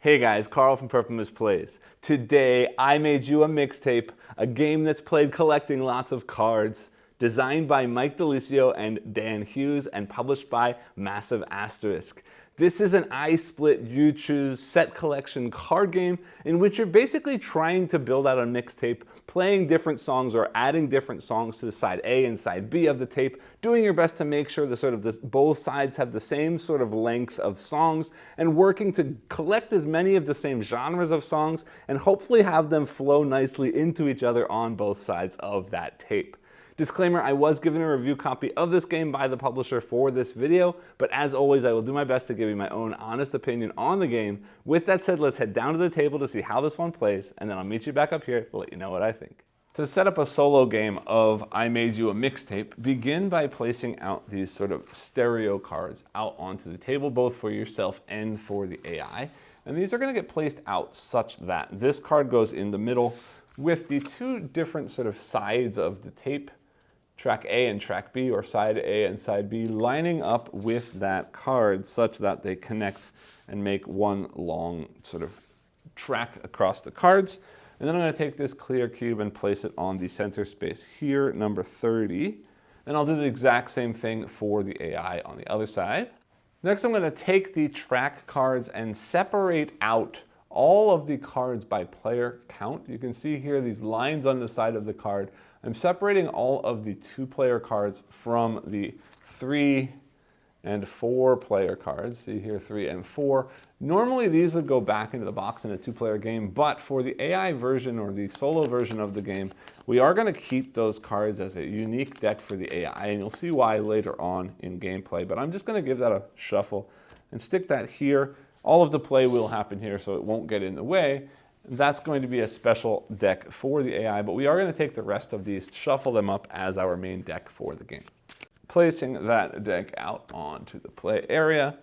Hey guys, Carl from Purple Misplays. Today I made you a mixtape, a game that's played collecting lots of cards, designed by DiLisio and Dan Hughes and published by Massive Asterisk. This is an I split you choose set collection card game in which you're basically trying to build out a mixtape, playing different songs or adding different songs to the side A and side B of the tape, doing your best to make sure both sides have the same sort of length of songs, and working to collect as many of the same genres of songs and hopefully have them flow nicely into each other on both sides of that tape. Disclaimer, I was given a review copy of this game by the publisher for this video, but as always, I will do my best to give you my own honest opinion on the game. With that said, let's head down to the table to see how this one plays, and then I'll meet you back up here to let you know what I think. To set up a solo game of I Made You a Mixtape, begin by placing out these sort of stereo cards out onto the table, both for yourself and for the AI. And these are going to get placed out such that this card goes in the middle with the two different sort of sides of the tape, track A and track B, or side A and side B, lining up with that card such that they connect and make one long sort of track across the cards. And then I'm going to take this clear cube and place it on the center space here, number 30. And I'll do the exact same thing for the AI on the other side. Next, I'm going to take the track cards and separate out all of the cards by player count. You can see here these lines on the side of the card. I'm separating all of the 2-player cards from the 3 and 4-player cards. See here, 3 and 4. Normally these would go back into the box in a 2-player game, but for the AI version or the solo version of the game, we are going to keep those cards as a unique deck for the AI, and you'll see why later on in gameplay. But I'm just going to give that a shuffle and stick that here. All of the play will happen here, so it won't get in the way. That's going to be a special deck for the AI, but we are going to take the rest of these, shuffle them up as our main deck for the game. Placing that deck out onto the play area.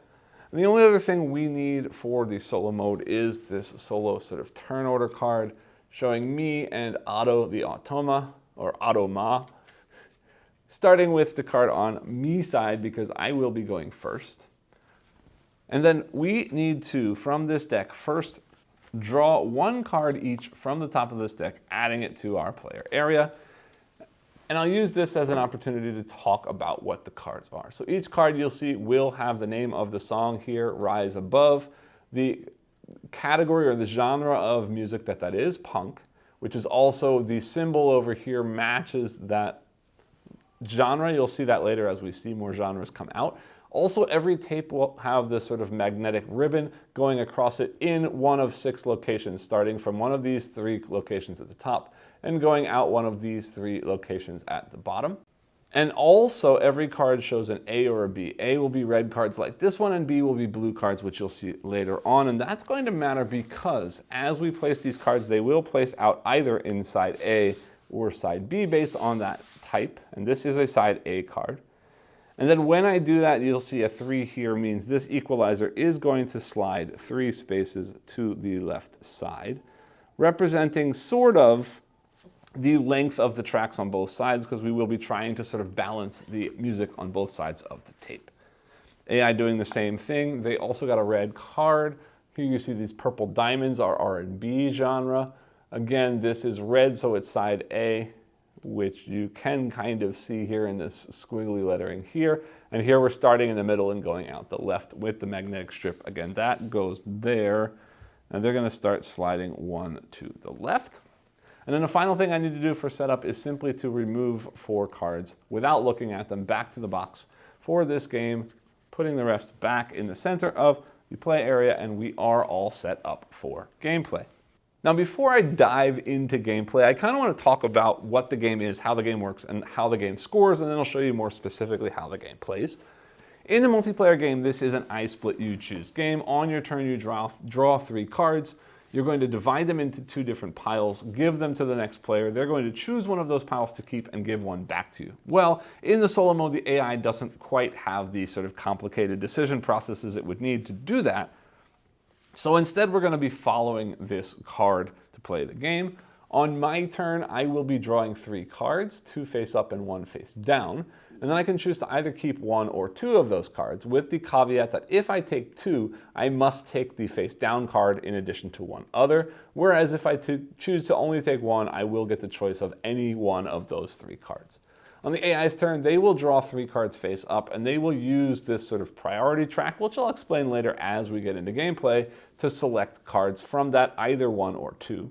And the only other thing we need for the solo mode is this solo sort of turn order card showing me and Otto the Automa, or Automa, starting with the card on me side because I will be going first. And then we need to, from this deck, first draw one card each from the top of this deck, adding it to our player area. And I'll use this as an opportunity to talk about what the cards are. So each card you'll see will have the name of the song here, rise above, the category or the genre of music that is, punk, which is also the symbol over here matches that genre. You'll see that later as we see more genres come out. Also, every tape will have this sort of magnetic ribbon going across it in one of 6 locations, starting from one of these 3 locations at the top and going out one of these 3 locations at the bottom. And also, every card shows an A or a B. A will be red cards like this one, and B will be blue cards, which you'll see later on. And that's going to matter because as we place these cards, they will place out either in side A or side B based on that type. And this is a side A card. And then when I do that, you'll see a 3 here means this equalizer is going to slide 3 spaces to the left side, representing sort of the length of the tracks on both sides, because we will be trying to sort of balance the music on both sides of the tape. AI doing the same thing. They also got a red card. Here you see these purple diamonds are R&B genre. Again, this is red, so it's side A, which you can kind of see here in this squiggly lettering here. And here we're starting in the middle and going out the left with the magnetic strip. Again, that goes there. And they're going to start sliding one to the left. And then the final thing I need to do for setup is simply to remove 4 cards without looking at them back to the box for this game, putting the rest back in the center of the play area, and we are all set up for gameplay. Now, before I dive into gameplay, I kind of want to talk about what the game is, how the game works, and how the game scores, and then I'll show you more specifically how the game plays. In the multiplayer game, this is an I split you choose game. On your turn, you draw 3 cards. You're going to divide them into 2 different piles, give them to the next player. They're going to choose one of those piles to keep and give one back to you. Well, in the solo mode, the AI doesn't quite have the sort of complicated decision processes it would need to do that. So instead, we're going to be following this card to play the game. On my turn, I will be drawing 3 cards, 2 face up and 1 face down. And then I can choose to either keep 1 or 2 of those cards, with the caveat that if I take 2, I must take the face down card in addition to 1 other, whereas if I choose to only take 1, I will get the choice of any one of those 3 cards. On the AI's turn, they will draw 3 cards face up, and they will use this sort of priority track, which I'll explain later as we get into gameplay, to select cards from that, either 1 or 2.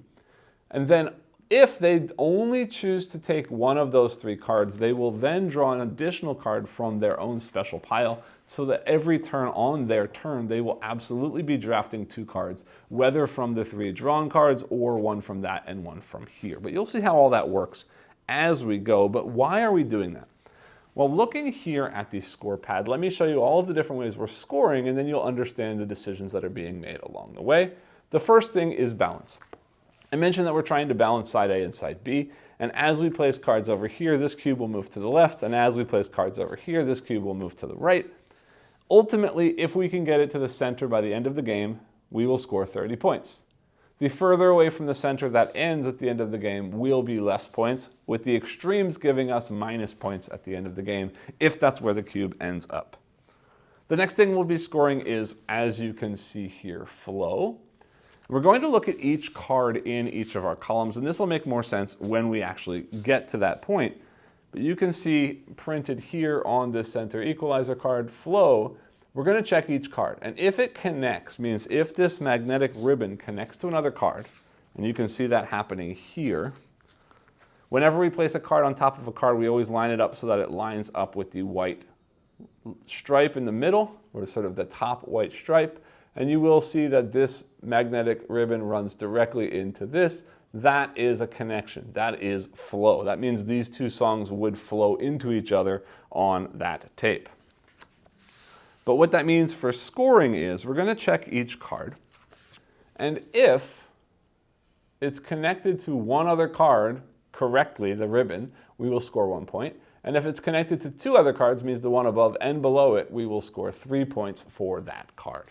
And then if they only choose to take 1 of those 3 cards, they will then draw an additional card from their own special pile, so that every turn on their turn, they will absolutely be drafting 2 cards, whether from the 3 drawn cards or 1 from that and 1 from here. But you'll see how all that works as we go. But why are we doing that? Well, looking here at the score pad, let me show you all of the different ways we're scoring, and then you'll understand the decisions that are being made along the way. The first thing is balance. I mentioned that we're trying to balance side A and side B, and as we place cards over here, this cube will move to the left, and as we place cards over here, this cube will move to the right. Ultimately, if we can get it to the center by the end of the game, we will score 30 points. The further away from the center that ends at the end of the game will be less points, with the extremes giving us minus points at the end of the game, if that's where the cube ends up. The next thing we'll be scoring is, as you can see here, flow. We're going to look at each card in each of our columns, and this will make more sense when we actually get to that point. But you can see printed here on this center equalizer card, flow. We're going to check each card, and if it connects, means if this magnetic ribbon connects to another card, and you can see that happening here. Whenever we place a card on top of a card, we always line it up so that it lines up with the white stripe in the middle, or sort of the top white stripe, and you will see that this magnetic ribbon runs directly into this. That is a connection. That is flow. That means these 2 songs would flow into each other on that tape. But what that means for scoring is we're going to check each card, and if it's connected to one other card correctly, the ribbon, we will score 1 point. And if it's connected to 2 other cards, means the one above and below it, we will score 3 points for that card.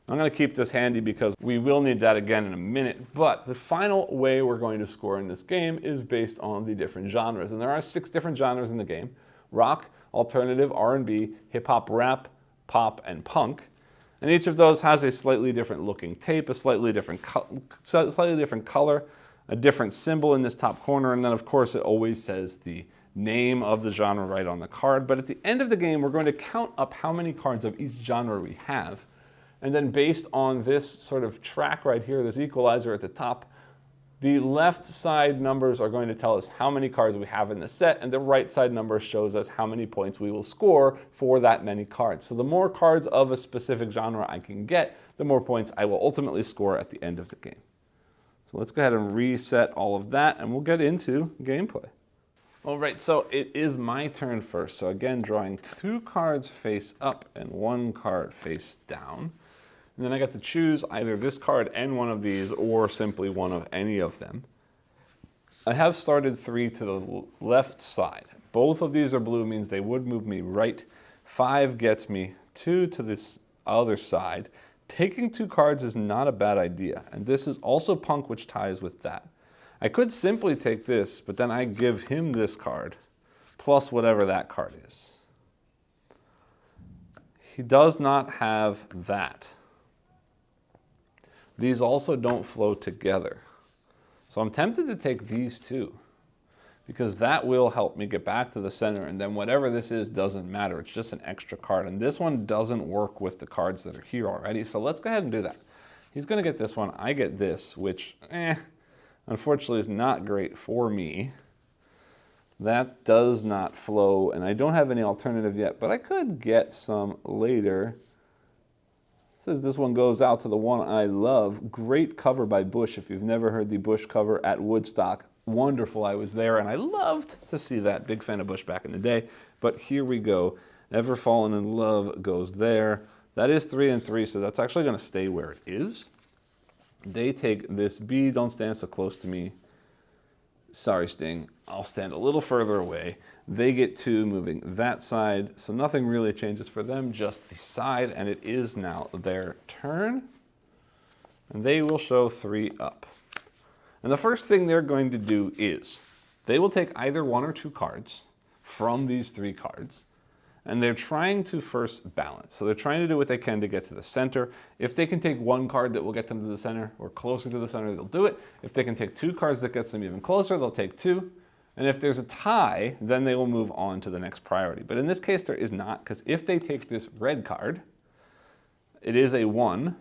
I'm going to keep this handy because we will need that again in a minute, but the final way we're going to score in this game is based on the different genres. And there are 6 different genres in the game: rock, alternative, R&B, hip-hop, rap, pop, and punk. And each of those has a slightly different looking tape, a slightly different color, a different symbol in this top corner, and then of course it always says the name of the genre right on the card. But at the end of the game, we're going to count up how many cards of each genre we have. And then based on this sort of track right here, this equalizer at the top, the left side numbers are going to tell us how many cards we have in the set, and the right side number shows us how many points we will score for that many cards. So the more cards of a specific genre I can get, the more points I will ultimately score at the end of the game. So let's go ahead and reset all of that, and we'll get into gameplay. All right, so it is my turn first. So again, drawing 2 cards face up and 1 card face down. And then I got to choose either this card and one of these, or simply one of any of them. I have started 3 to the left side. Both of these are blue, means they would move me right. 5 gets me 2 to this other side. Taking 2 cards is not a bad idea, and this is also punk, which ties with that. I could simply take this, but then I give him this card, plus whatever that card is. He does not have that. These also don't flow together. So I'm tempted to take these 2, because that will help me get back to the center, and then whatever this is doesn't matter. It's just an extra card, and this one doesn't work with the cards that are here already, so let's go ahead and do that. He's going to get this one. I get this, which, unfortunately is not great for me. That does not flow, and I don't have any alternative yet, but I could get some later. It says this one goes out to the one I love. Great cover by Bush. If you've never heard the Bush cover at Woodstock, wonderful. I was there and I loved to see that. Big fan of Bush back in the day. But here we go. Never Fallen in Love goes there. That is 3 and 3, so that's actually going to stay where it is. They take this B. Don't stand so close to me. Sorry, Sting. I'll stand a little further away. They get 2, moving that side, so nothing really changes for them, just the side, and it is now their turn. And they will show 3 up. And the first thing they're going to do is, they will take either 1 or 2 cards from these 3 cards. And they're trying to first balance. So they're trying to do what they can to get to the center. If they can take 1 card that will get them to the center or closer to the center, they'll do it. If they can take 2 cards that gets them even closer, they'll take 2. And if there's a tie, then they will move on to the next priority. But in this case, there is not, because if they take this red card, it is a 1.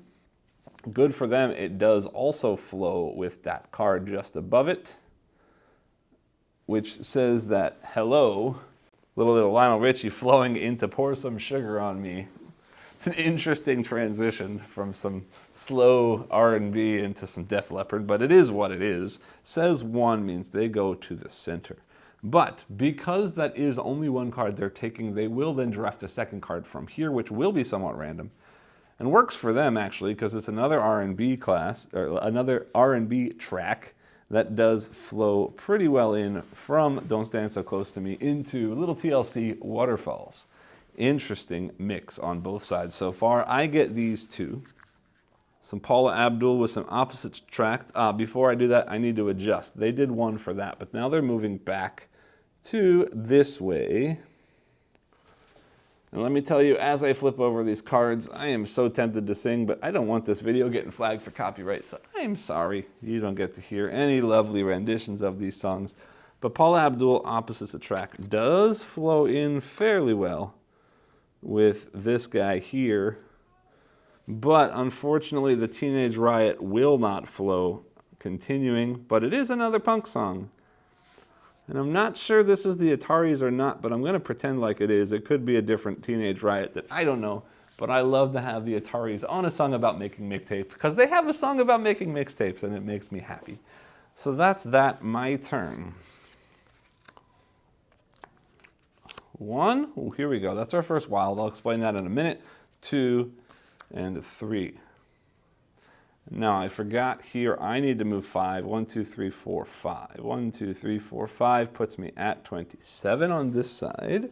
Good for them. It does also flow with that card just above it, which says that, hello, little Lionel Richie flowing in to pour some sugar on me. It's an interesting transition from some slow R&B into some Def Leppard, but it is what it is. Says 1 means they go to the center. But because that is only 1 card they're taking, they will then draft a 2nd card from here, which will be somewhat random. And works for them, actually, because it's another R&B class, or another R&B track that does flow pretty well in from Don't Stand So Close to Me into little TLC Waterfalls. Interesting mix on both sides so far. I get these 2. Some Paula Abdul with some opposites tracked. Before I do that, I need to adjust. They did 1 for that, but now they're moving back to this way. And let me tell you, as I flip over these cards, I am so tempted to sing, but I don't want this video getting flagged for copyright, so I'm sorry you don't get to hear any lovely renditions of these songs. But Paula Abdul, Opposites Attract, does flow in fairly well with this guy here. But unfortunately, the Teenage Riot will not flow continuing, but it is another punk song. And I'm not sure this is the Ataris or not, but I'm going to pretend like it is. It could be a different Teenage Riot that I don't know, but I love to have the Ataris on a song about making mixtapes because they have a song about making mixtapes and it makes me happy. So that's that, my turn. 1, ooh, here we go. That's our first wild. I'll explain that in a minute. 2 and 3. Now I forgot here, I need to move 5. 1, 2, 3, 4, 5. 1, 2, 3, 4, 5 puts me at 27 on this side.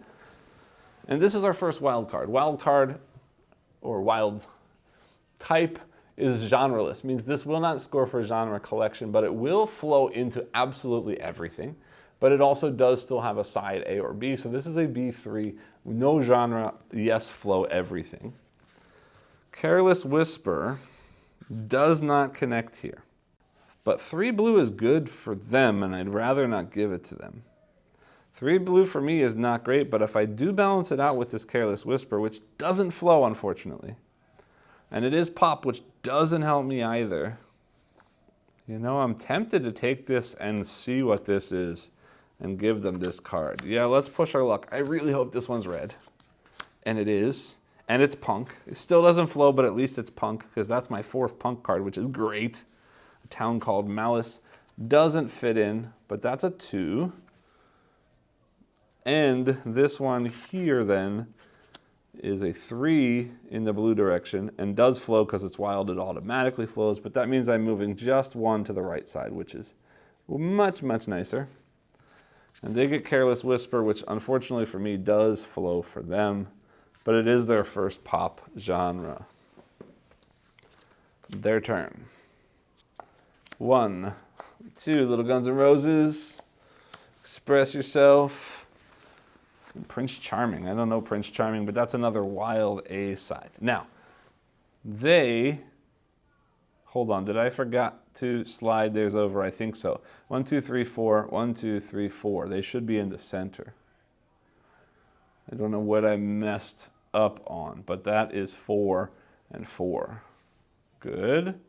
And this is our first wild card. Wild card, or wild type, is genreless. Means this will not score for genre collection, but it will flow into absolutely everything. But it also does still have a side A or B. So this is a B3, no genre, yes, flow everything. Careless Whisper does not connect here. But 3 blue is good for them, and I'd rather not give it to them. 3 blue for me is not great, but if I do balance it out with this Careless Whisper, which doesn't flow, unfortunately, and it is pop, which doesn't help me either, you know, I'm tempted to take this and see what this is and give them this card. Yeah, let's push our luck. I really hope this one's red. And it is. And it's punk. It still doesn't flow, but at least it's punk, because that's my 4th punk card, which is great. A town called Malice doesn't fit in, but that's a 2. And this one here, then, is a 3 in the blue direction, and does flow because it's wild, it automatically flows, but that means I'm moving just 1 to the right side, which is much, much nicer. And they get Careless Whisper, which unfortunately for me does flow for them. But it is their first pop genre. Their turn. 1, 2, Little Guns N' Roses. Express Yourself. Prince Charming. I don't know Prince Charming, but that's another wild A side. Now, hold on, did I forgot to slide theirs over? I think so. 1, 2, 3, 4. 1, 2, 3, 4. They should be in the center. I don't know what I messed up on, but that is 4 and 4. Good.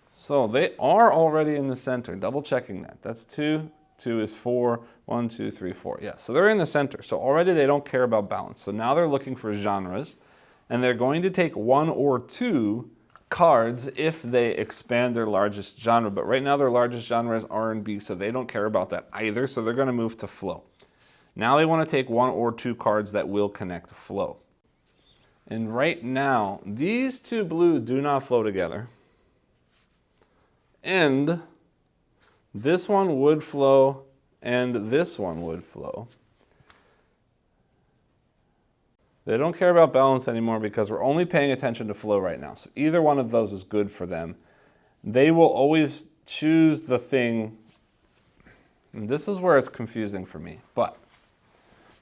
So they are already in the center. Double checking that. That's 2. 2 is 4. 1, 2, 3, 4. Yeah, so they're in the center. So already they don't care about balance. So now they're looking for genres, and they're going to take 1 or 2 cards if they expand their largest genre. But right now their largest genre is R&B, so they don't care about that either. So they're going to move to flow. Now they want to take 1 or 2 cards that will connect flow. And right now, these 2 blue do not flow together. And this one would flow, and this one would flow. They don't care about balance anymore because we're only paying attention to flow right now. So either one of those is good for them. They will always choose the thing, and this is where it's confusing for me, but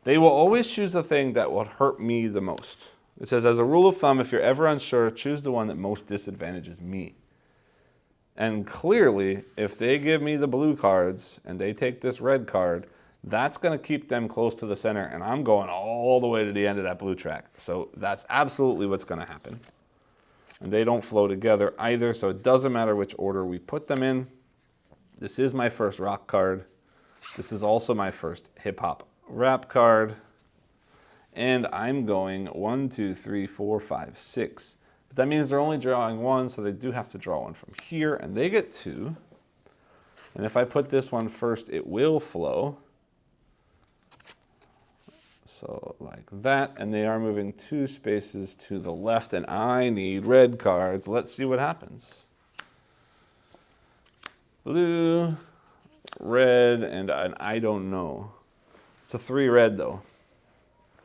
They will always choose the thing that will hurt me the most. It says, as a rule of thumb, if you're ever unsure, choose the one that most disadvantages me. And clearly, if they give me the blue cards and they take this red card, that's going to keep them close to the center, and I'm going all the way to the end of that blue track. So that's absolutely what's going to happen. And they don't flow together either, so it doesn't matter which order we put them in. This is my first rock card. This is also my first hip-hop rap card. And I'm going 1, 2, 3, 4, 5, 6. But that means they're only drawing one, so they do have to draw one from here, and they get 2. And if I put this one first, it will flow. So like that, and they are moving 2 spaces to the left, and I need red cards. Let's see what happens. Blue, red, and I don't know. It's a 3 red though.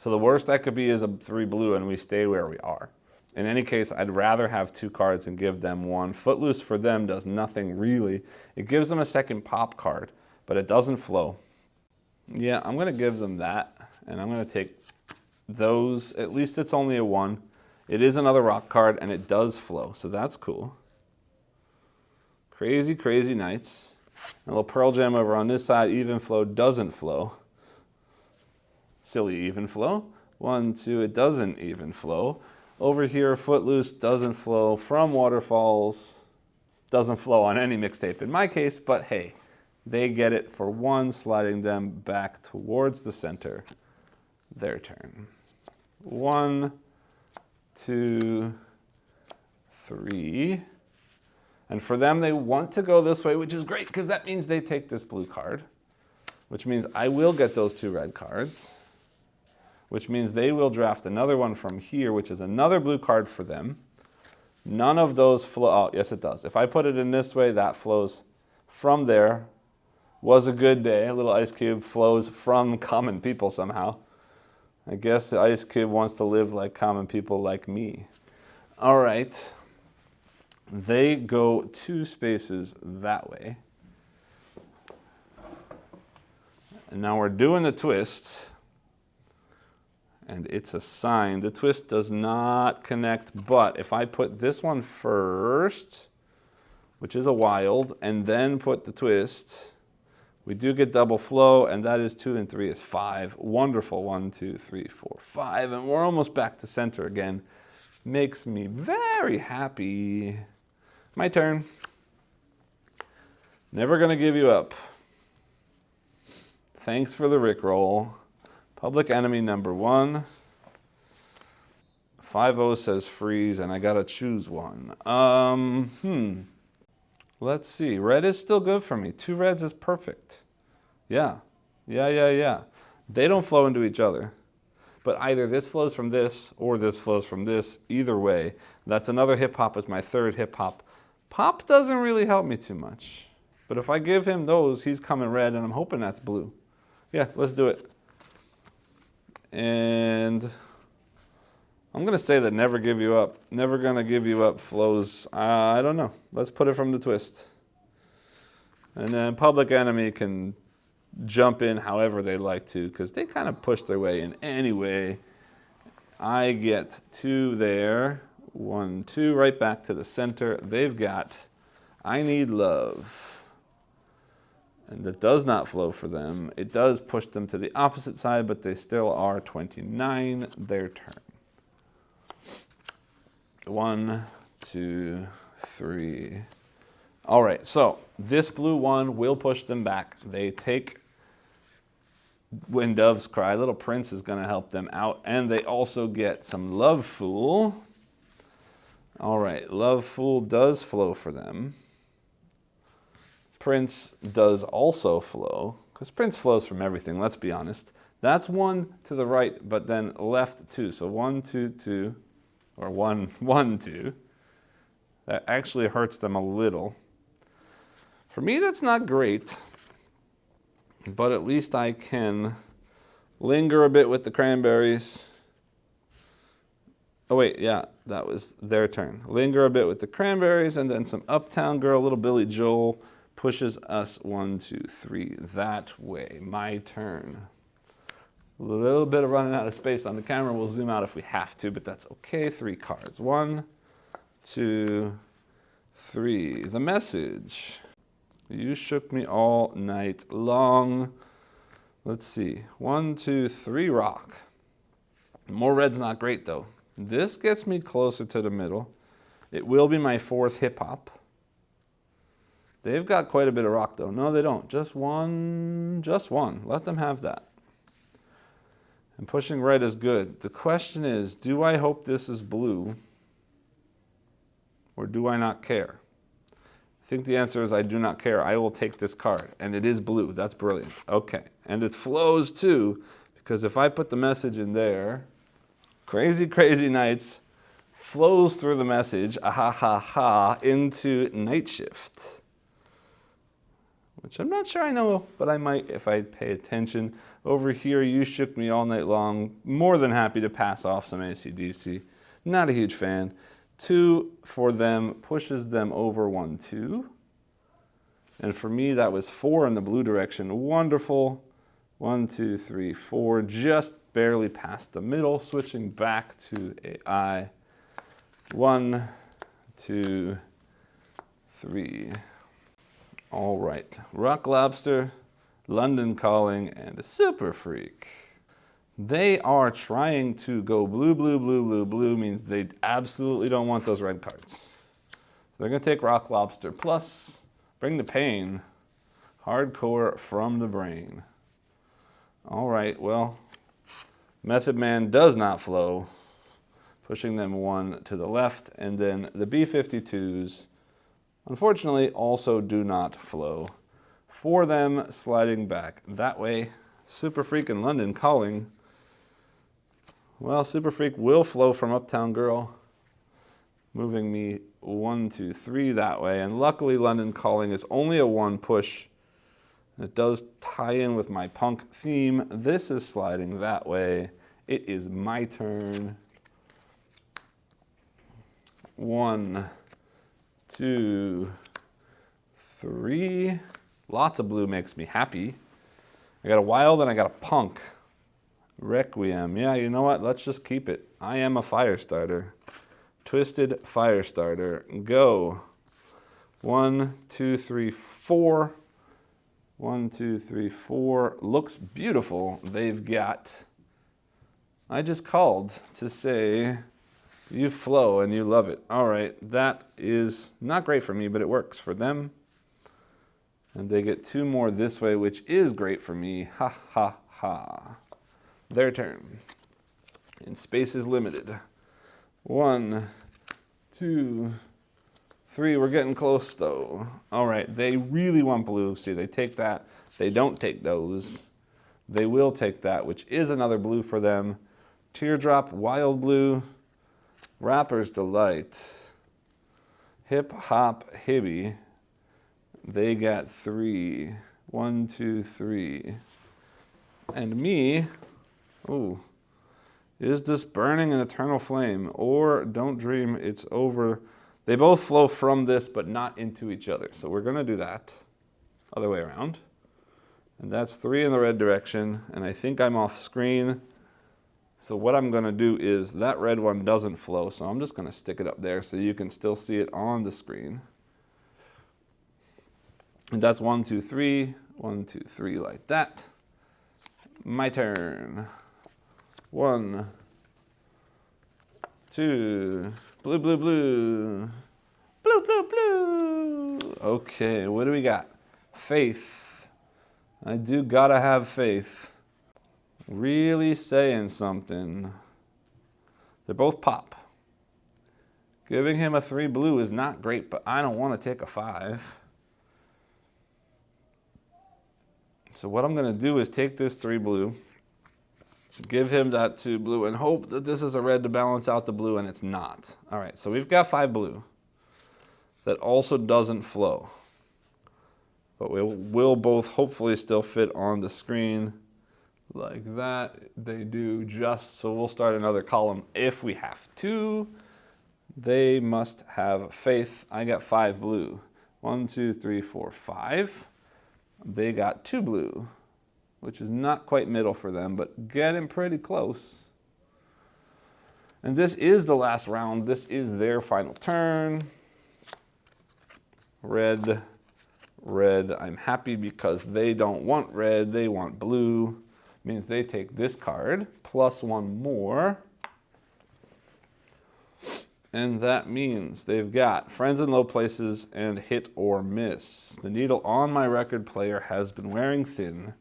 So the worst that could be is a 3 blue and we stay where we are. In any case, I'd rather have 2 cards and give them 1. Footloose for them does nothing really. It gives them a second pop card, but it doesn't flow. Yeah, I'm gonna give them that, and I'm gonna take those. At least it's only a 1. It is another rock card and it does flow, so that's cool. Crazy, crazy nights. A little Pearl Jam over on this side. Even flow doesn't flow. Silly even flow. 1, 2, it doesn't even flow. Over here, Footloose doesn't flow. From Waterfalls doesn't flow on any mixtape in my case, but hey, they get it for 1, sliding them back towards the center. Their turn. 1, 2, 3. And for them, they want to go this way, which is great because that means they take this blue card, which means I will get those 2 red cards, which means they will draft another one from here, which is another blue card for them. None of those flow. Oh, yes, it does. If I put it in this way, that flows from there. Was a good day. A little Ice Cube flows from common people somehow. I guess the Ice Cube wants to live like common people like me. All right. They go 2 spaces that way. And now we're doing the twist. And it's a sign. The twist does not connect, but if I put this one first, which is a wild, and then put the twist, we do get double flow, and that is 2 and 3 is 5. Wonderful. 1, 2, 3, 4, 5. And we're almost back to center again. Makes me very happy. My turn. Never gonna give you up. Thanks for the Rickroll. Public enemy number 1. 5-0 says freeze, and I gotta choose one. Let's see. Red is still good for me. 2 reds is perfect. Yeah. They don't flow into each other. But either this flows from this or this flows from this. Either way. That's another hip-hop as my 3rd hip-hop. Pop doesn't really help me too much. But if I give him those, he's coming red, and I'm hoping that's blue. Yeah, let's do it. And I'm going to say that never give you up. Never going to give you up flows. I don't know. Let's put it from the twist. And then Public Enemy can jump in however they like to because they kind of push their way in anyway. I get 2 there. 1, 2, right back to the center. They've got I Need Love. And that does not flow for them. It does push them to the opposite side, but they still are 29. Their turn. 1, 2, 3. All right, so this blue one will push them back. They take When Doves Cry. Little Prince is going to help them out. And they also get some Love Fool. All right, Love Fool does flow for them. Prince does also flow, because Prince flows from everything, let's be honest. That's 1 to the right, but then left 2. So 1, 2, 2, or 1, 1, 2. That actually hurts them a little. For me, that's not great, but at least I can linger a bit with the Cranberries. Oh wait, yeah, that was their turn. Linger a bit with the Cranberries, and then some Uptown Girl, little Billy Joel, pushes us 1, 2, 3 that way. My turn. A little bit of running out of space on the camera. We'll zoom out if we have to, but that's okay. 3 cards. 1, 2, 3. The message. You shook me all night long. Let's see. 1, 2, 3 rock. More red's not great though. This gets me closer to the middle. It will be my 4th hip hop. They've got quite a bit of rock though. No, they don't. Just one. Just one. Let them have that. And pushing red is good. The question is, do I hope this is blue? Or do I not care? I think the answer is I do not care. I will take this card. And it is blue. That's brilliant. Okay. And it flows too, because if I put the message in there, Crazy, Crazy Nights flows through the message, ah ha ha, into Night Shift. Which I'm not sure I know, but I might if I pay attention. Over here, You Shook Me All Night Long. More than happy to pass off some AC/DC. Not a huge fan. 2 for them pushes them over 1, 2. And for me, that was 4 in the blue direction. Wonderful. 1, 2, 3, 4. Just barely past the middle. Switching back to AI. 1, 2, 3. All right, Rock Lobster, London Calling, and a Super Freak. They are trying to go blue, blue, blue, blue, blue, means they absolutely don't want those red cards. They're gonna take Rock Lobster, plus Bring the Pain, Hardcore from the Brain. All right, well, Method Man does not flow, pushing them 1 to the left, and then the B-52s, unfortunately, also do not flow. 4 them sliding back that way. Super Freak and London Calling. Well, Super Freak will flow from Uptown Girl, moving me 1, 2, 3 that way. And luckily, London Calling is only a 1 push. It does tie in with my punk theme. This is sliding that way. It is my turn. 1, 2, 3. Lots of blue makes me happy. I got a wild and I got a punk. Requiem. Yeah, you know what? Let's just keep it. I am a fire starter. Twisted fire starter. Go. 1, 2, 3, 4. 1, 2, 3, 4. Looks beautiful. They've got. I just called to say you flow and you love it. All right, that is not great for me, but it works for them. And they get 2 more this way, which is great for me. Ha, ha, ha. Their turn. And space is limited. 1, 2, 3. We're getting close, though. All right, they really want blue. See, they take that. They don't take those. They will take that, which is another blue for them. Teardrop, Wild Blue, Rapper's Delight, Hip Hop Hibby. They got 3. 1, 2, 3. And me, ooh, is this burning an eternal flame? Or don't dream it's over. They both flow from this, but not into each other. So we're gonna do that. Other way around. And that's 3 in the red direction. And I think I'm off screen. So what I'm gonna do is, that red one doesn't flow, so I'm just gonna stick it up there so you can still see it on the screen. And that's 1, 2, 3, 1, 2, 3 like that. My turn. 1, 2, blue, blue, blue, blue, blue, blue. Okay, what do we got? Faith. I do gotta have faith. Really saying something. They're both pop. Giving him a 3 blue is not great, but I don't want to take a 5. So what I'm going to do is take this 3 blue, give him that 2 blue, and hope that this is a red to balance out the blue, and it's not. All right, so we've got 5 blue. That also doesn't flow. But we will both hopefully still fit on the screen. Like that, they do just, so we'll start another column if we have to. They must have faith. I got 5 blue. 1, 2, 3, 4, 5. They got 2 blue. which is not quite middle for them, but getting pretty close. And this is the last round. This is their final turn. Red, red. I'm happy because they don't want red, they want blue. Means they take this card, plus one more. And that means they've got Friends in Low Places and Hit or Miss. The needle on my record player has been wearing thin.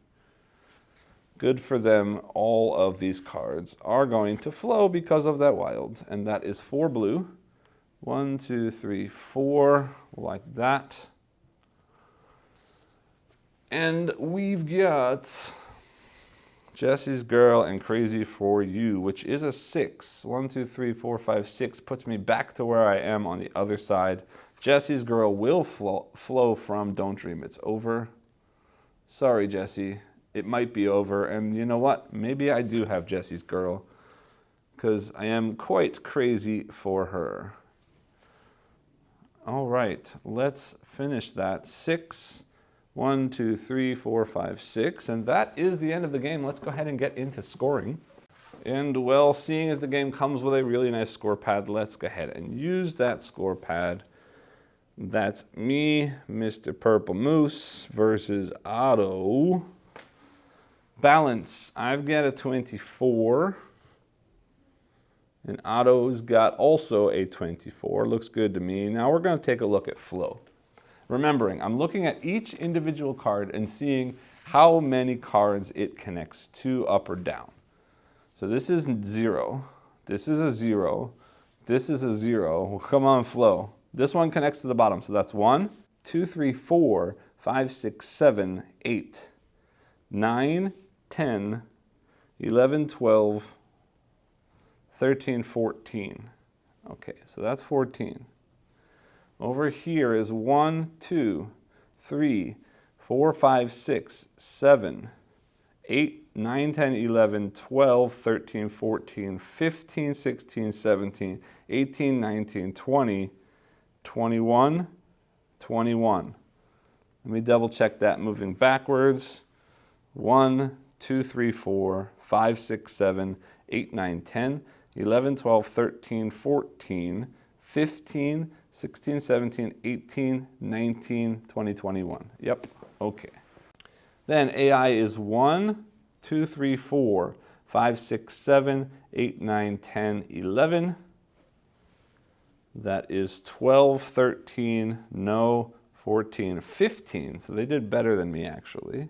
Good for them. All of these cards are going to flow because of that wild. And that is 4 blue. 1, 2, 3, 4, like that. And we've got Jesse's Girl and Crazy for You, which is a 6. 1, 2, 3, 4, 5, 6 puts me back to where I am on the other side. Jesse's Girl will flow from Don't Dream It's Over. Sorry, Jesse. It might be over. And you know what? Maybe I do have Jesse's Girl because I am quite crazy for her. All right, let's finish that. 6. 1, 2, 3, 4, 5, 6. And that is the end of the game. Let's go ahead and get into scoring. And well, seeing as the game comes with a really nice score pad, let's go ahead and use that score pad. That's me, Mr. Purple Moose, versus Otto. Balance, I've got a 24. And Otto's got also a 24. Looks good to me. Now we're going to take a look at flow. Remembering, I'm looking at each individual card and seeing how many cards it connects to, up or down. So this is 0. This is a 0. This is a 0. Well, come on, flow. This one connects to the bottom. So that's 1, 2, 3, 4, 5, 6, 7, 8, 9, 10, 11, 12, 13, 14. Okay, so that's 14. Over here is 1, 2, 3, 4, 5, 6, 7, 8, 9, 10, 11, 12, 13, 14, 15, 16, 17, 18, 19, 20, 21, 21. Let me double check that moving backwards. 1, 2, 3, 4, 5, 6, 7, 8, 9, 10, 11, 12, 13, 14, 15, 16, 17, 18, 19, 20, 21. Yep, okay. Then AI is 1, 2, 3, 4, 5, 6, 7, 8, 9, 10, 11. That is 12, 13, no, 14, 15. So they did better than me, actually.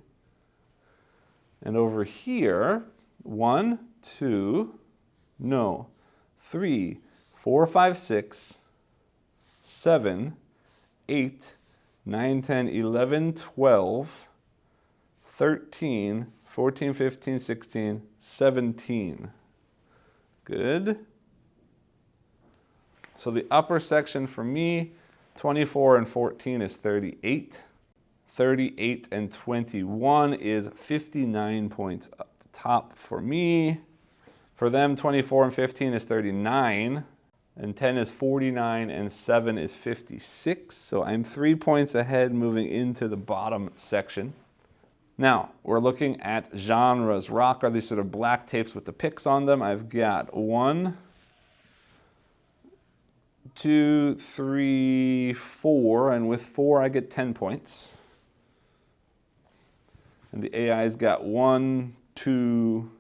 And over here, 1, 2, no, 3, 4, 5, 6, 7, 8, 9, 10, 11, 12, 13, 14, 15, 16, 17. Good. So the upper section for me, 24 and 14 is 38. 38 and 21 is 59 points up the top for me. For them, 24 and 15 is 39. And 10 is 49 and 7 is 56. So I'm 3 points ahead moving into the bottom section. Now, we're looking at genres. Rock are these sort of black tapes with the picks on them. I've got 1, 2, 3, 4, and with 4 I get 10 points. And the AI's got 1, 2,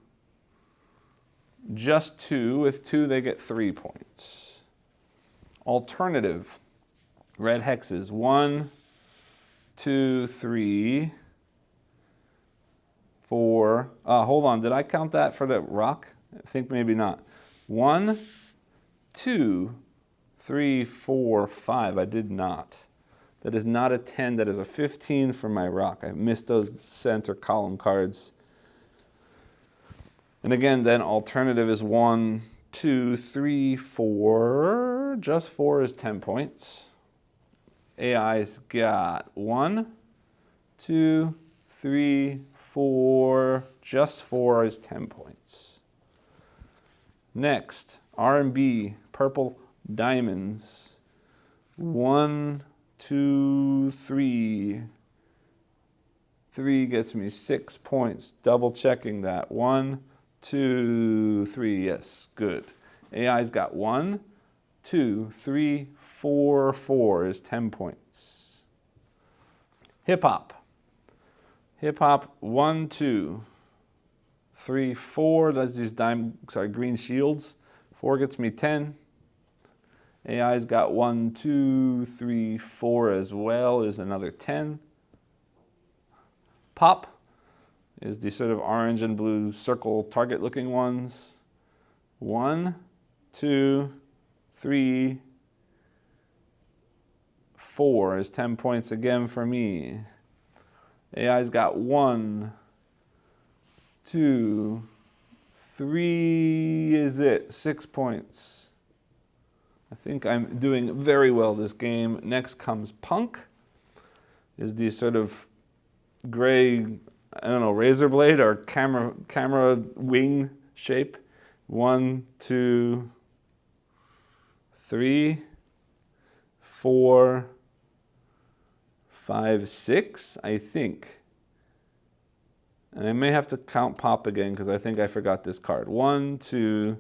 just 2. With 2 they get 3 points. Alternative, red hexes, 1, 2, 3, 4. Hold on, did I count that for the rock? I think maybe not. 1, 2, 3, 4, 5. I did not. That is not a 10. That is a 15 for my rock. I missed those center column cards. And again, then alternative is 1, 2, 3, 4. Just 4 is 10 points. AI's got 1, 2, 3, 4. Just 4 is 10 points. Next, R&B, Purple Diamonds. 1, 2, 3, 3 gets me 6 points. Double checking that. 1, 2, 3. Yes, good. AI's got 1, 2, 3, 4. 4 is 10 points. Hip hop. Hip hop, 1, 2, 3, 4. That's these green shields. 4 gets me 10. AI's got 1, 2, 3, 4 as well, is another 10. Pop is the sort of orange and blue circle target looking ones. 1, 2, 3, 4 is 10 points again for me. AI's got 1, 2, 3 is it, 6 points. I think I'm doing very well this game. Next comes Punk. Is the sort of gray, I don't know, razor blade or camera wing shape. 1, 2, 3, 4, 5, 6, I think. And I may have to count Pop again because I think I forgot this card. 1, 2,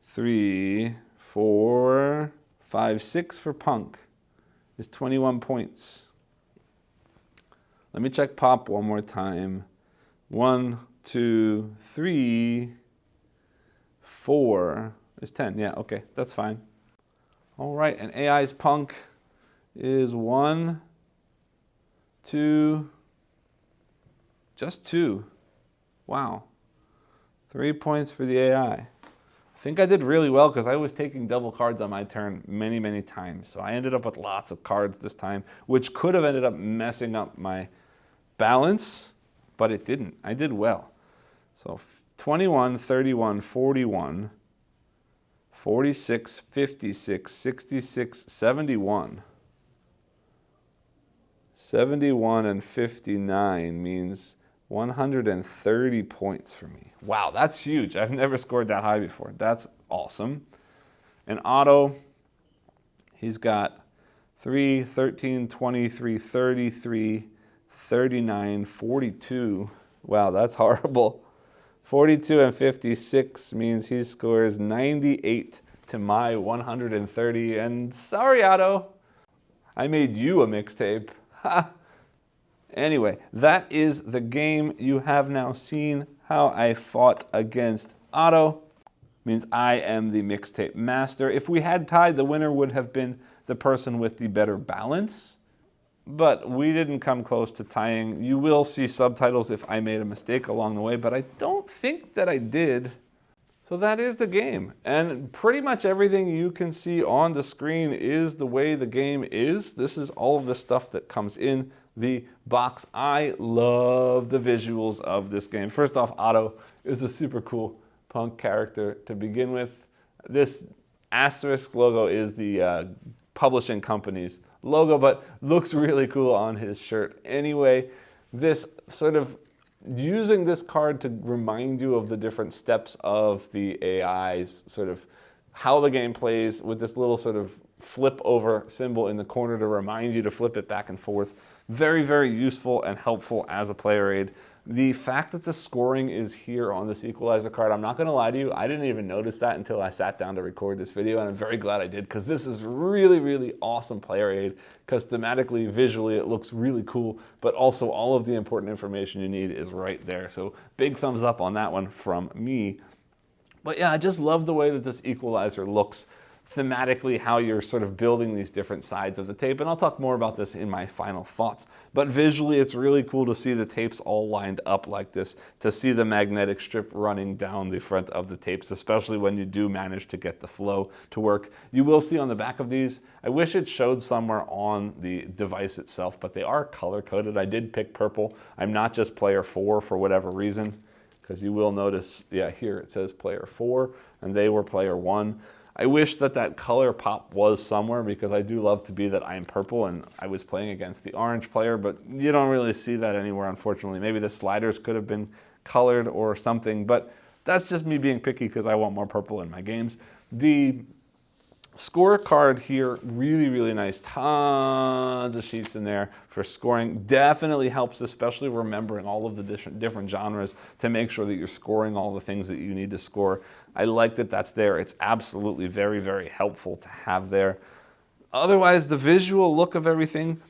3, 4, 5, 6 for Punk is 21 points. Let me check Pop one more time. 1, 2, 3, 4 is 10. Yeah, okay, that's fine. All right, and AI's Punk is 1, 2, just 2. Wow. 3 points for the AI. I think I did really well because I was taking double cards on my turn many, many times. So I ended up with lots of cards this time, which could have ended up messing up my balance, but it didn't. I did well. So 21, 31, 41, 46, 56, 66, 71. 71 and 59 means 130 points for me. Wow, that's huge. I've never scored that high before. That's awesome. And Otto, he's got 3, 13, 23, 33, 39, 42. Wow, that's horrible. 42 and 56 means he scores 98 to my 130. And sorry, Otto, I made you a mixtape. Ha! Anyway, that is the game. You have now seen how I fought against Otto. Means I am the mixtape master. If we had tied, the winner would have been the person with the better balance. But we didn't come close to tying. You will see subtitles if I made a mistake along the way, but I don't think that I did. So that is the game. And pretty much everything you can see on the screen is the way the game is. This is all of the stuff that comes in the box. I love the visuals of this game. First off, Otto is a super cool Punk character to begin with. This asterisk logo is the publishing company's logo, but looks really cool on his shirt. Anyway, this sort of using this card to remind you of the different steps of the AI's sort of how the game plays with this little sort of flip over symbol in the corner to remind you to flip it back and forth. Very, very useful and helpful as a player aid. The fact that the scoring is here on this equalizer card, I'm not gonna lie to you, I didn't even notice that until I sat down to record this video, and I'm very glad I did because this is really, really awesome player aid because thematically, visually, it looks really cool, but also all of the important information you need is right there. So big thumbs up on that one from me. But yeah, I just love the way that this equalizer looks thematically, how you're sort of building these different sides of the tape. And I'll talk more about this in my final thoughts. But visually, it's really cool to see the tapes all lined up like this, to see the magnetic strip running down the front of the tapes, especially when you do manage to get the flow to work. You will see on the back of these, I wish it showed somewhere on the device itself, but they are color-coded. I did pick purple. I'm not just player 4 for whatever reason, because you will notice, yeah, here it says player 4, and they were player 1. I wish that that color pop was somewhere because I do love to be that I am purple and I was playing against the orange player, but you don't really see that anywhere, unfortunately. Maybe the sliders could have been colored or something, but that's just me being picky because I want more purple in my games. The Scorecard here, really, really nice. Tons of sheets in there for scoring. Definitely helps, especially remembering all of the different genres to make sure that you're scoring all the things that you need to score. I like that that's there. It's absolutely very, very helpful to have there. Otherwise, the visual look of everything,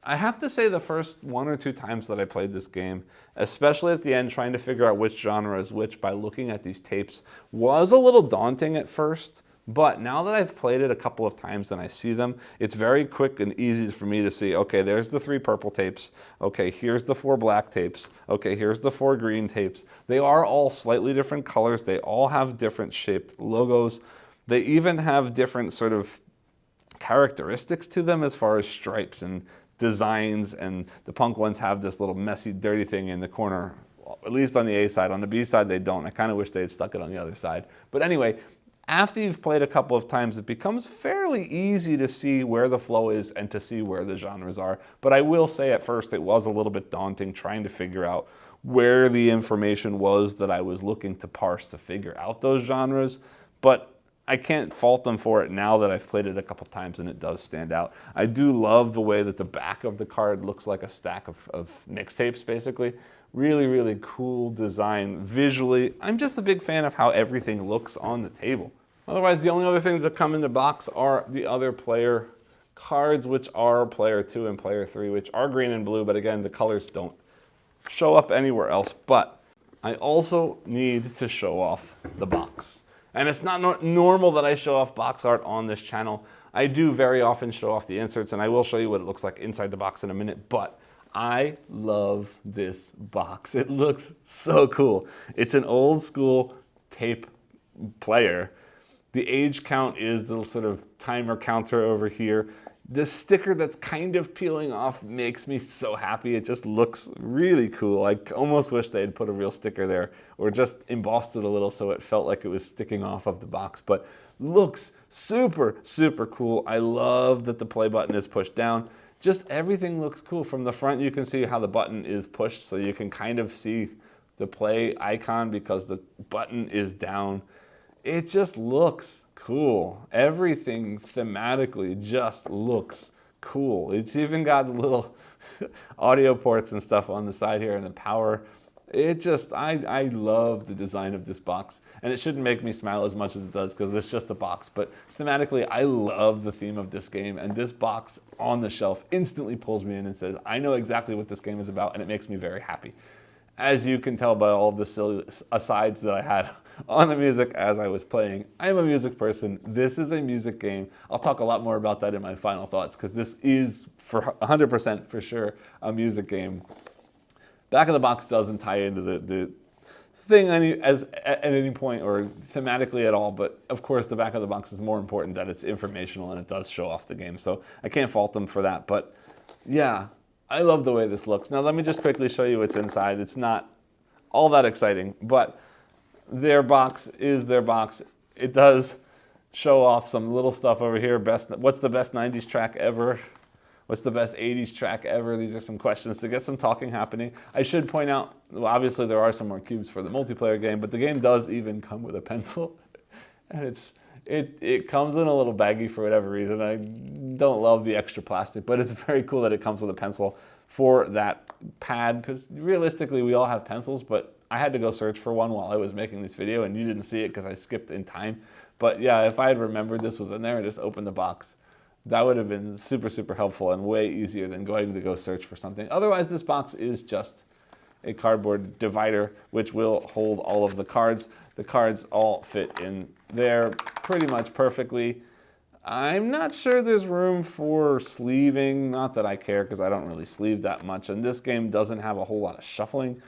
I have to say the first 1 or 2 times that I played this game, especially at the end trying to figure out which genre is which by looking at these tapes, was a little daunting at first. But now that I've played it a couple of times and I see them, it's very quick and easy for me to see, okay, there's the 3 purple tapes. Okay, here's the 4 black tapes. Okay, here's the 4 green tapes. They are all slightly different colors. They all have different shaped logos. They even have different sort of characteristics to them as far as stripes and designs, and the punk ones have this little messy, dirty thing in the corner, at least on the A side. On the B side, they don't. I kind of wish they had stuck it on the other side. But anyway, after you've played a couple of times, it becomes fairly easy to see where the flow is and to see where the genres are. But I will say at first it was a little bit daunting trying to figure out where the information was that I was looking to parse to figure out those genres. But I can't fault them for it now that I've played it a couple times and it does stand out. I do love the way that the back of the card looks like a stack of mixtapes, basically. Really, really cool design visually. I'm just a big fan of how everything looks on the table. Otherwise, the only other things that come in the box are the other player cards, which are player 2 and player 3, which are green and blue, but again, the colors don't show up anywhere else. But I also need to show off the box. And it's not normal that I show off box art on this channel. I do very often show off the inserts, and I will show you what it looks like inside the box in a minute, but I love this box. It looks so cool. It's an old school tape player. The age count is the sort of timer counter over here. The sticker that's kind of peeling off makes me so happy. It just looks really cool. I almost wish they had put a real sticker there or just embossed it a little so it felt like it was sticking off of the box, but looks super, super cool. I love that the play button is pushed down. Just everything looks cool. From the front, you can see how the button is pushed, so you can kind of see the play icon because the button is down. It just looks cool. Everything thematically just looks cool. It's even got little audio ports and stuff on the side here and the power. It just, I love the design of this box, and it shouldn't make me smile as much as it does because it's just a box, but thematically, I love the theme of this game, and this box on the shelf instantly pulls me in and says, I know exactly what this game is about, and it makes me very happy. As you can tell by all of the silly asides that I had on the music as I was playing, I'm a music person. This is a music game. I'll talk a lot more about that in my final thoughts because this is for 100% for sure a music game. Back of the box doesn't tie into the thing at any point or thematically at all, but of course the back of the box is more important that it's informational and it does show off the game, so I can't fault them for that. But yeah, I love the way this looks. Now let me just quickly show you what's inside. It's not all that exciting, but their box is their box. It does show off some little stuff over here. What's the best 90s track ever? What's the best 80s track ever? These are some questions to get some talking happening. I should point out, well, obviously there are some more cubes for the multiplayer game, but the game does even come with a pencil. And it comes in a little baggy for whatever reason. I don't love the extra plastic, but it's very cool that it comes with a pencil for that pad, because realistically we all have pencils, but I had to go search for one while I was making this video, and you didn't see it because I skipped in time. But yeah, if I had remembered this was in there and just opened the box, that would have been super, super helpful and way easier than going to go search for something. Otherwise, this box is just a cardboard divider, which will hold all of the cards. The cards all fit in there pretty much perfectly. I'm not sure there's room for sleeving. Not that I care, because I don't really sleeve that much. And this game doesn't have a whole lot of shuffling.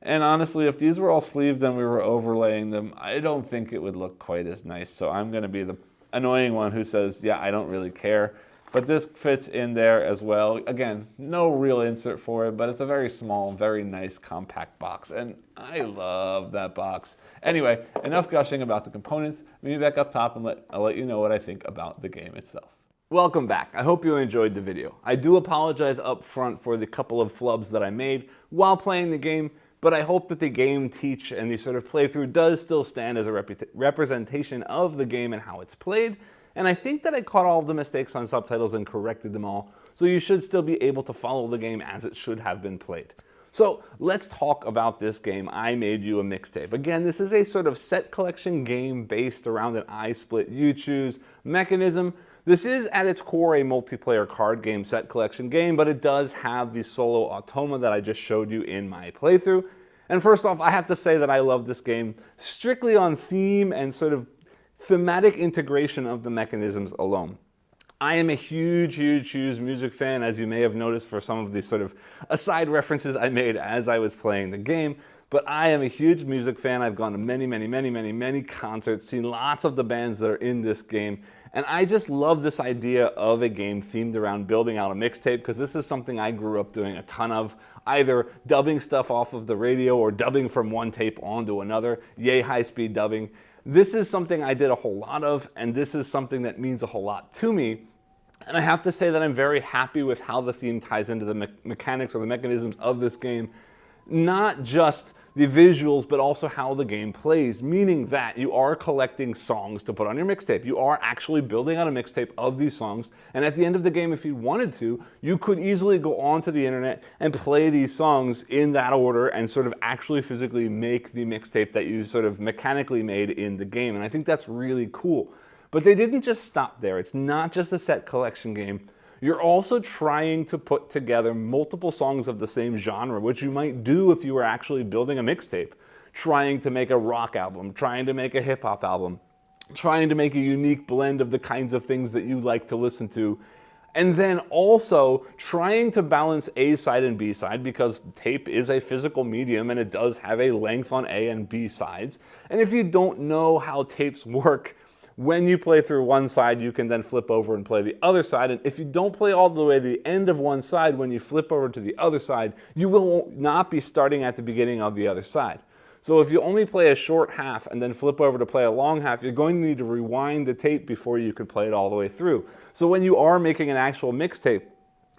And honestly, if these were all sleeved and we were overlaying them, I don't think it would look quite as nice. So I'm going to be the annoying one who says, yeah, I don't really care. But this fits in there as well. Again, no real insert for it, but it's a very small, very nice, compact box. And I love that box. Anyway, enough gushing about the components. Meet me back up top and I'll let you know what I think about the game itself. Welcome back. I hope you enjoyed the video. I do apologize up front for the couple of flubs that I made while playing the game, but I hope that the game teach and the sort of playthrough does still stand as a representation of the game and how it's played. And I think that I caught all of the mistakes on subtitles and corrected them all, so you should still be able to follow the game as it should have been played. So let's talk about this game, I Made You a Mixtape. Again, this is a sort of set collection game based around an I Split You Choose mechanism. This is at its core a multiplayer card game set collection game, but it does have the solo automa that I just showed you in my playthrough. And first off, I have to say that I love this game strictly on theme and sort of thematic integration of the mechanisms alone. I am a huge Hughes music fan, as you may have noticed for some of these sort of aside references I made as I was playing the game. But I am a huge music fan. I've gone to many concerts, seen lots of the bands that are in this game. And I just love this idea of a game themed around building out a mixtape, because this is something I grew up doing a ton of, either dubbing stuff off of the radio or dubbing from one tape onto another, yay high-speed dubbing. This is something I did a whole lot of, and this is something that means a whole lot to me. And I have to say that I'm very happy with how the theme ties into the mechanics or the mechanisms of this game. Not just the visuals, but also how the game plays, meaning that you are collecting songs to put on your mixtape. You are actually building out a mixtape of these songs, and at the end of the game, if you wanted to, you could easily go onto the internet and play these songs in that order and sort of actually physically make the mixtape that you sort of mechanically made in the game, and I think that's really cool. But they didn't just stop there. It's not just a set collection game. You're also trying to put together multiple songs of the same genre, which you might do if you were actually building a mixtape. Trying to make a rock album, trying to make a hip hop album, trying to make a unique blend of the kinds of things that you like to listen to. And then also trying to balance A side and B side, because tape is a physical medium and it does have a length on A and B sides. And if you don't know how tapes work, when you play through one side, you can then flip over and play the other side. And if you don't play all the way to the end of one side, when you flip over to the other side, you will not be starting at the beginning of the other side. So if you only play a short half and then flip over to play a long half, you're going to need to rewind the tape before you can play it all the way through. So when you are making an actual mixtape,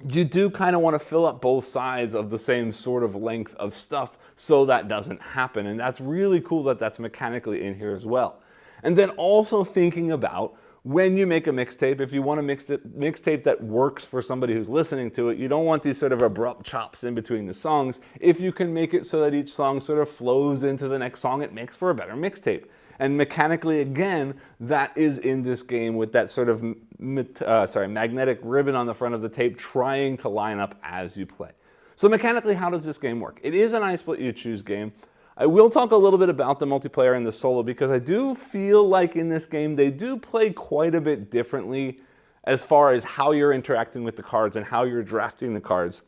you do kind of want to fill up both sides of the same sort of length of stuff so that doesn't happen. And that's really cool that that's mechanically in here as well. And then also thinking about when you make a mixtape, if you want a mixtape that works for somebody who's listening to it, you don't want these sort of abrupt chops in between the songs. If you can make it so that each song sort of flows into the next song, it makes for a better mixtape. And mechanically, again, that is in this game with that sort of magnetic ribbon on the front of the tape trying to line up as you play. So mechanically, how does this game work? It is an I Split You Choose game. I will talk a little bit about the multiplayer and the solo, because I do feel like in this game they do play quite a bit differently as far as how you're interacting with the cards and how you're drafting the cards.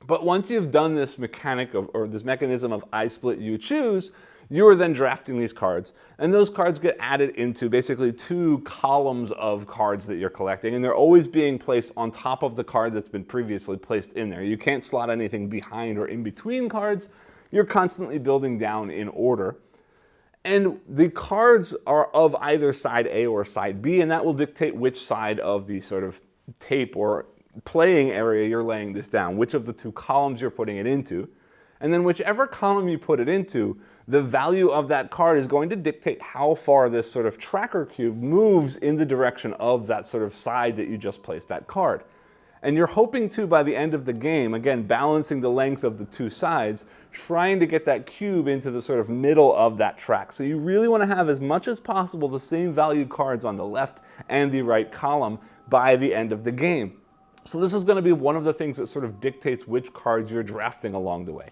But once you've done this this mechanism of I Split You Choose, you are then drafting these cards, and those cards get added into basically two columns of cards that you're collecting, and they're always being placed on top of the card that's been previously placed in there. You can't slot anything behind or in between cards. You're constantly building down in order. And the cards are of either side A or side B, and that will dictate which side of the sort of tape or playing area you're laying this down, which of the two columns you're putting it into. And then whichever column you put it into, the value of that card is going to dictate how far this sort of tracker cube moves in the direction of that sort of side that you just placed that card. And you're hoping to, by the end of the game, again, balancing the length of the two sides, trying to get that cube into the sort of middle of that track. So you really want to have as much as possible the same value cards on the left and the right column by the end of the game. So this is going to be one of the things that sort of dictates which cards you're drafting along the way.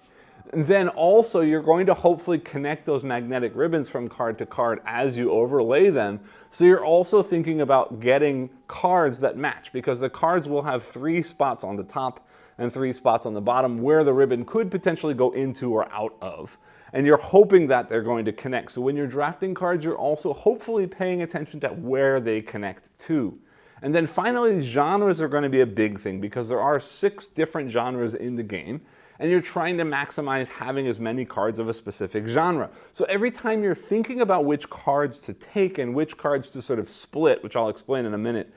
And then also you're going to hopefully connect those magnetic ribbons from card to card as you overlay them. So you're also thinking about getting cards that match, because the cards will have 3 spots on the top and 3 spots on the bottom where the ribbon could potentially go into or out of. And you're hoping that they're going to connect. So when you're drafting cards, you're also hopefully paying attention to where they connect to. And then finally, genres are going to be a big thing, because there are 6 different genres in the game. And you're trying to maximize having as many cards of a specific genre. So every time you're thinking about which cards to take and which cards to sort of split, which I'll explain in a minute,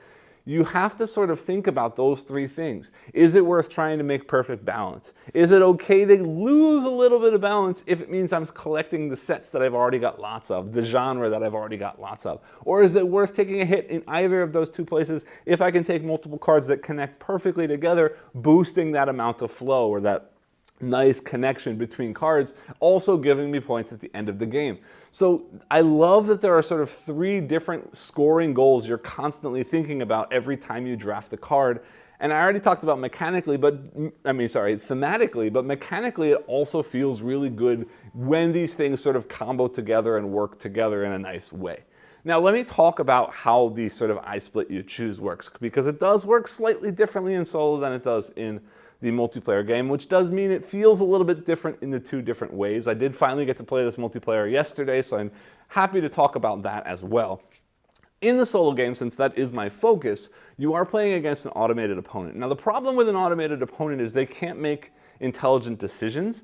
you have to sort of think about those three things. Is it worth trying to make perfect balance? Is it okay to lose a little bit of balance if it means I'm collecting the sets that I've already got lots of, the genre that I've already got lots of? Or is it worth taking a hit in either of those two places if I can take multiple cards that connect perfectly together, boosting that amount of flow or that nice connection between cards, also giving me points at the end of the game. So I love that there are sort of three different scoring goals you're constantly thinking about every time you draft a card. And I already talked about thematically, but mechanically it also feels really good when these things sort of combo together and work together in a nice way. Now let me talk about how the sort of I split you choose works, because it does work slightly differently in solo than it does in the multiplayer game, which does mean it feels a little bit different in the two different ways. I did finally get to play this multiplayer yesterday, so I'm happy to talk about that as well. In the solo game, since that is my focus, you are playing against an automated opponent. Now the problem with an automated opponent is they can't make intelligent decisions,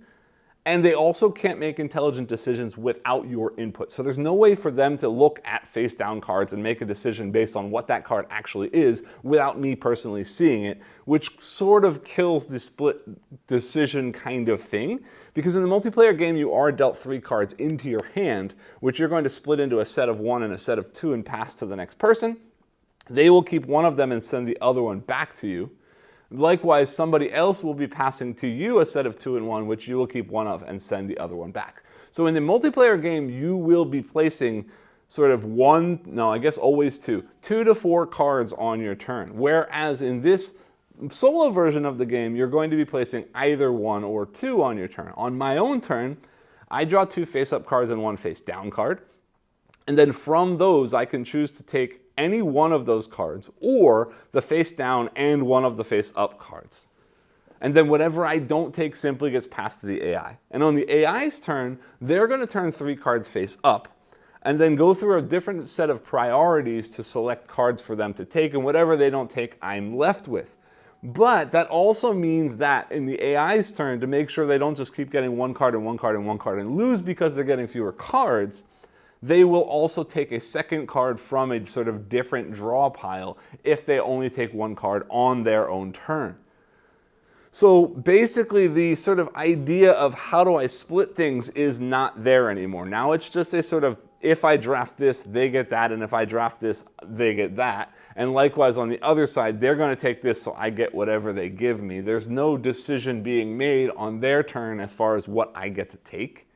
and they also can't make intelligent decisions without your input. So there's no way for them to look at face down cards and make a decision based on what that card actually is without me personally seeing it, which sort of kills the split decision kind of thing. Because in the multiplayer game, you are dealt 3 cards into your hand, which you're going to split into a set of 1 and a set of 2 and pass to the next person. They will keep one of them and send the other one back to you. Likewise, somebody else will be passing to you a set of 2 and 1, which you will keep one of and send the other one back. So in the multiplayer game, you will be placing sort of always 2 to 4 cards on your turn. Whereas in this solo version of the game, you're going to be placing either 1 or 2 on your turn. On my own turn, I draw 2 face-up cards and 1 face-down card. And then from those, I can choose to take any one of those cards or the face down and one of the face up cards. And then whatever I don't take simply gets passed to the AI. And on the AI's turn, they're going to turn 3 cards face up and then go through a different set of priorities to select cards for them to take, and whatever they don't take, I'm left with. But that also means that in the AI's turn, to make sure they don't just keep getting 1 card and 1 card and 1 card and lose because they're getting fewer cards, they will also take a second card from a sort of different draw pile if they only take 1 card on their own turn. So basically the sort of idea of how do I split things is not there anymore. Now it's just a sort of, if I draft this, they get that, and if I draft this, they get that. And likewise on the other side, they're going to take this so I get whatever they give me. There's no decision being made on their turn as far as what I get to take.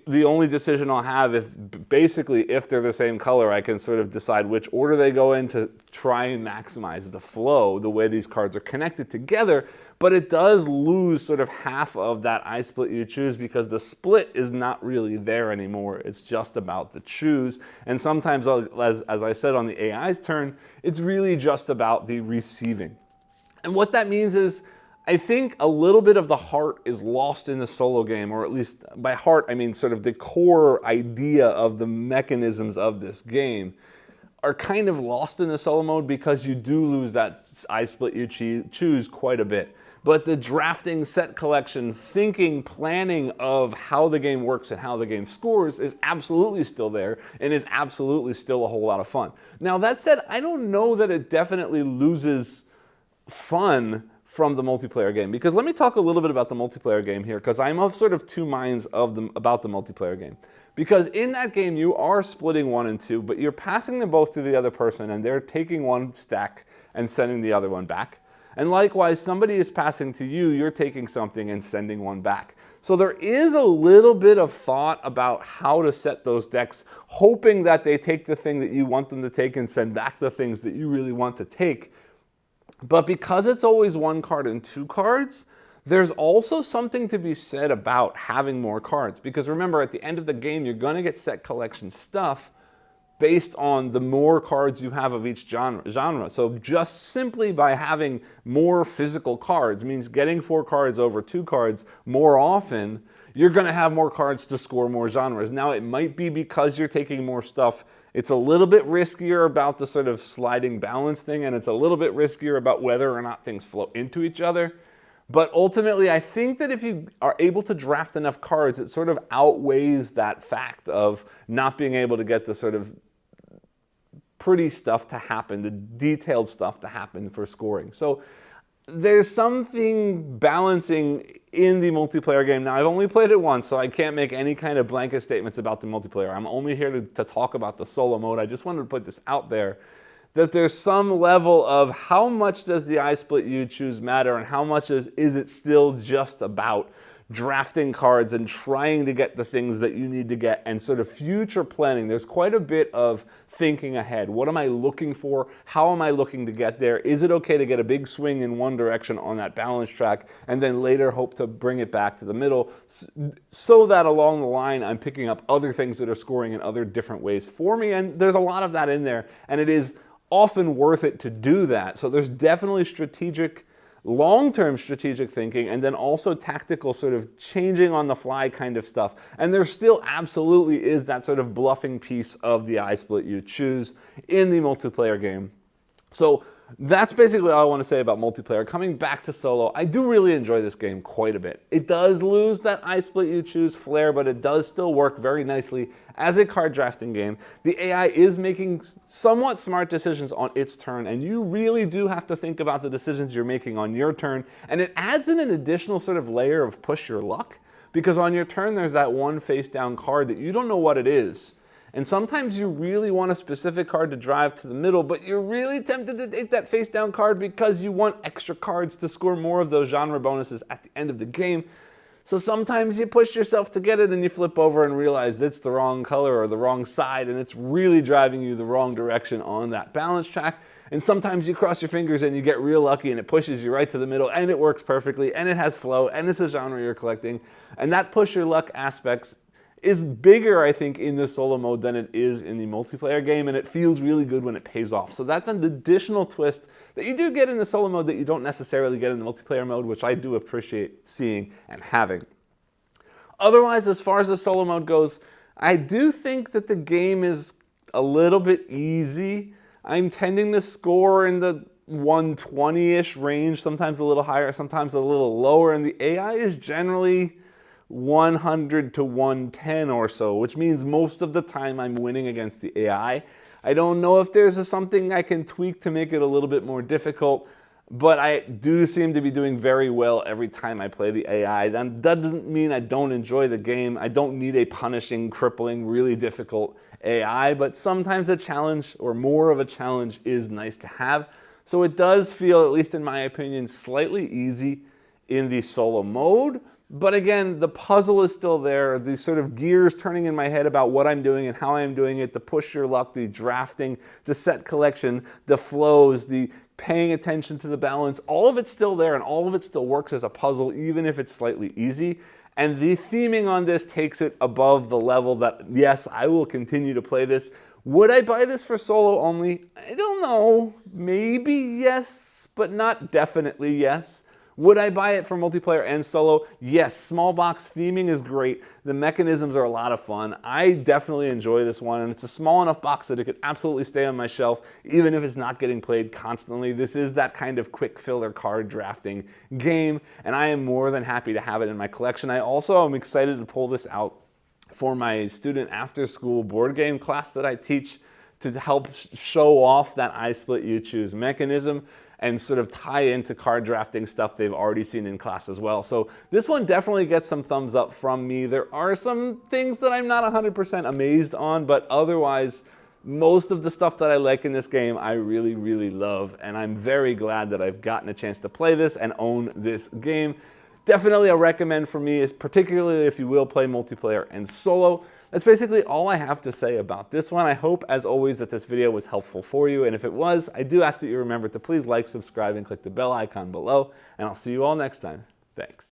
The only decision I'll have is basically if they're the same color, I can sort of decide which order they go in to try and maximize the flow, the way these cards are connected together. But it does lose sort of half of that I split you choose, because the split is not really there anymore. It's just about the choose. And sometimes, as I said on the AI's turn, it's really just about the receiving. And what that means is, I think a little bit of the heart is lost in the solo game, or at least by heart, I mean sort of the core idea of the mechanisms of this game are kind of lost in the solo mode, because you do lose that I split you choose quite a bit. But the drafting, set collection, thinking, planning of how the game works and how the game scores is absolutely still there, and is absolutely still a whole lot of fun. Now that said, I don't know that it definitely loses fun from the multiplayer game, because let me talk a little bit about the multiplayer game here, because I'm of sort of 2 minds about the multiplayer game. Because in that game you are splitting 1 and 2, but you're passing them both to the other person, and they're taking 1 stack and sending the other one back. And likewise, somebody is passing to you, you're taking something and sending 1 back. So there is a little bit of thought about how to set those decks, hoping that they take the thing that you want them to take and send back the things that you really want to take. But because it's always 1 card and 2 cards, there's also something to be said about having more cards. Because remember, at the end of the game, you're going to get set collection stuff based on the more cards you have of each genre. So just simply by having more physical cards means getting 4 cards over 2 cards more often, you're going to have more cards to score more genres. Now, it might be because you're taking more stuff, it's a little bit riskier about the sort of sliding balance thing, and it's a little bit riskier about whether or not things flow into each other. But ultimately, I think that if you are able to draft enough cards, it sort of outweighs that fact of not being able to get the sort of pretty stuff to happen, the detailed stuff to happen for scoring. So there's something balancing in the multiplayer game. Now, I've only played it once, so I can't make any kind of blanket statements about the multiplayer. I'm only here to talk about the solo mode. I just wanted to put this out there, that there's some level of how much does the I split you choose matter, and how much is it still just about drafting cards and trying to get the things that you need to get and sort of future planning. There's quite a bit of thinking ahead. What am I looking for? How am I looking to get there? Is it okay to get a big swing in one direction on that balance track and then later hope to bring it back to the middle so that along the line I'm picking up other things that are scoring in other different ways for me? And there's a lot of that in there, and it is often worth it to do that. So there's definitely long-term strategic thinking, and then also tactical sort of changing on the fly kind of stuff. And there still absolutely is that sort of bluffing piece of the I split you choose in the multiplayer game. So that's basically all I want to say about multiplayer. Coming back to solo, I do really enjoy this game quite a bit. It does lose that I split you choose flair, but it does still work very nicely as a card drafting game. The AI is making somewhat smart decisions on its turn, and you really do have to think about the decisions you're making on your turn. And it adds in an additional sort of layer of push your luck, because on your turn there's that one face down card that you don't know what it is. And sometimes you really want a specific card to drive to the middle, but you're really tempted to take that face down card because you want extra cards to score more of those genre bonuses at the end of the game. So sometimes you push yourself to get it and you flip over and realize it's the wrong color or the wrong side, and it's really driving you the wrong direction on that balance track. And sometimes you cross your fingers and you get real lucky and it pushes you right to the middle and it works perfectly and it has flow and it's a genre you're collecting. And that push your luck aspects is bigger, I think, in the solo mode than it is in the multiplayer game, and it feels really good when it pays off. So that's an additional twist that you do get in the solo mode that you don't necessarily get in the multiplayer mode, which I do appreciate seeing and having. Otherwise, as far as the solo mode goes, I do think that the game is a little bit easy. I'm tending to score in the 120-ish range, sometimes a little higher, sometimes a little lower, and the AI is generally 100 to 110 or so, which means most of the time I'm winning against the AI. I don't know if there's something I can tweak to make it a little bit more difficult, but I do seem to be doing very well every time I play the AI. That doesn't mean I don't enjoy the game. I don't need a punishing, crippling, really difficult AI, but sometimes a challenge, or more of a challenge, is nice to have. So it does feel, at least in my opinion, slightly easy in the solo mode. But again, the puzzle is still there, the sort of gears turning in my head about what I'm doing and how I'm doing it, the push your luck, the drafting, the set collection, the flows, the paying attention to the balance, all of it's still there and all of it still works as a puzzle, even if it's slightly easy. And the theming on this takes it above the level that, yes, I will continue to play this. Would I buy this for solo only? I don't know. Maybe yes, but not definitely yes. Would I buy it for multiplayer and solo? Yes, small box theming is great. The mechanisms are a lot of fun. I definitely enjoy this one, and it's a small enough box that it could absolutely stay on my shelf, even if it's not getting played constantly. This is that kind of quick filler card drafting game, and I am more than happy to have it in my collection. I also am excited to pull this out for my student after-school board game class that I teach to help show off that I split you choose mechanism and sort of tie into card drafting stuff they've already seen in class as well. So this one definitely gets some thumbs up from me. There are some things that I'm not 100% amazed on, but otherwise, most of the stuff that I like in this game, I really, really love. And I'm very glad that I've gotten a chance to play this and own this game. Definitely a recommend for me, is particularly if you will play multiplayer and solo. That's basically all I have to say about this one. I hope, as always, that this video was helpful for you. And if it was, I do ask that you remember to please like, subscribe, and click the bell icon below. And I'll see you all next time. Thanks.